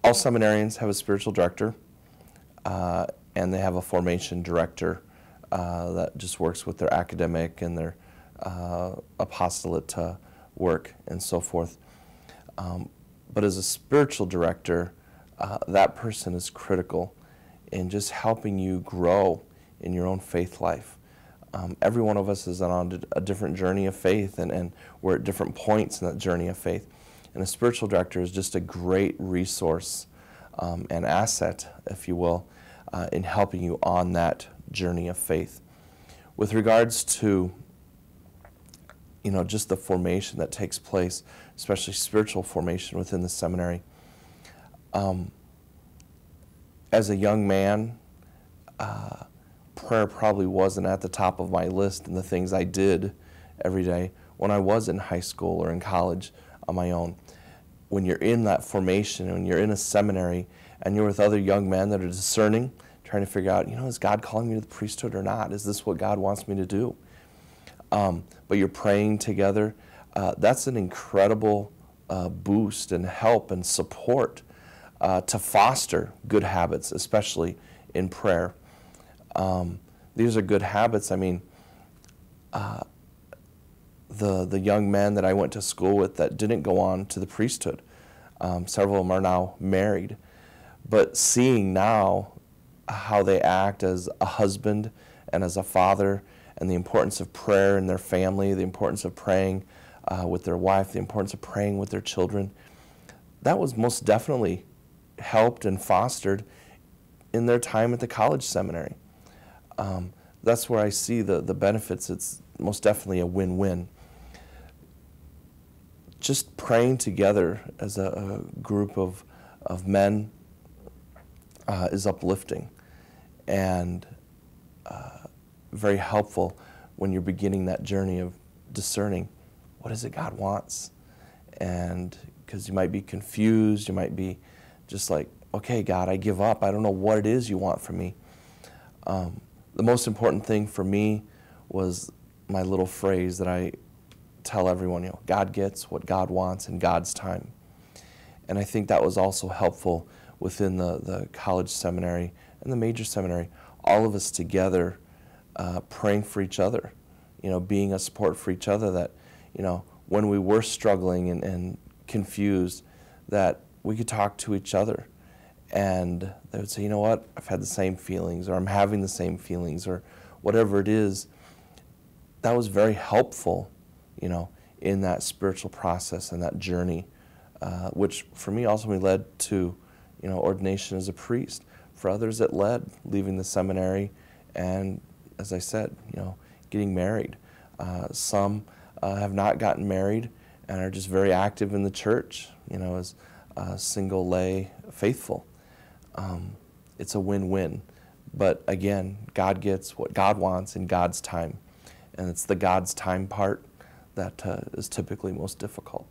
All seminarians have a spiritual director, and they have a formation director that just works with their academic and their apostolate work and so forth. But as a spiritual director, that person is critical in just helping you grow in your own faith life. Every one of us is on a different journey of faith, and we're at different points in that journey of faith. And a spiritual director is just a great resource and asset, if you will, in helping you on that journey of faith. With regards to, just the formation that takes place, especially spiritual formation within the seminary, as a young man, prayer probably wasn't at the top of my list in the things I did every day when I was in high school or in college on my own. When you're in that formation, when you're in a seminary and you're with other young men that are discerning, trying to figure out, is God calling me to the priesthood or not? Is this what God wants me to do? But you're praying together. That's an incredible boost and help and support to foster good habits, especially in prayer. These are good habits. I mean, the young men that I went to school with that didn't go on to the priesthood, several of them are now married. But seeing now how they act as a husband and as a father, and the importance of prayer in their family, the importance of praying with their wife, the importance of praying with their children, that was most definitely helped and fostered in their time at the college seminary. That's where I see the benefits. It's most definitely a win-win. Just praying together as a group of men is uplifting and very helpful when you're beginning that journey of discerning what is it God wants. And because you might be confused, you might be just like, okay, God, I give up. I don't know what it is you want from me. The most important thing for me was my little phrase that I tell everyone, God gets what God wants in God's time. And I think that was also helpful within the college seminary and the major seminary, all of us together praying for each other, being a support for each other, that, when we were struggling and confused, that we could talk to each other. And they would say, you know what, I've had the same feelings, or I'm having the same feelings, or whatever it is. That was very helpful, in that spiritual process and that journey, which for me ultimately led to, ordination as a priest. For others, it led leaving the seminary and, as I said, getting married. Some have not gotten married and are just very active in the church, as single lay faithful. It's a win-win. But again, God gets what God wants in God's time. And it's the God's time part that is typically most difficult.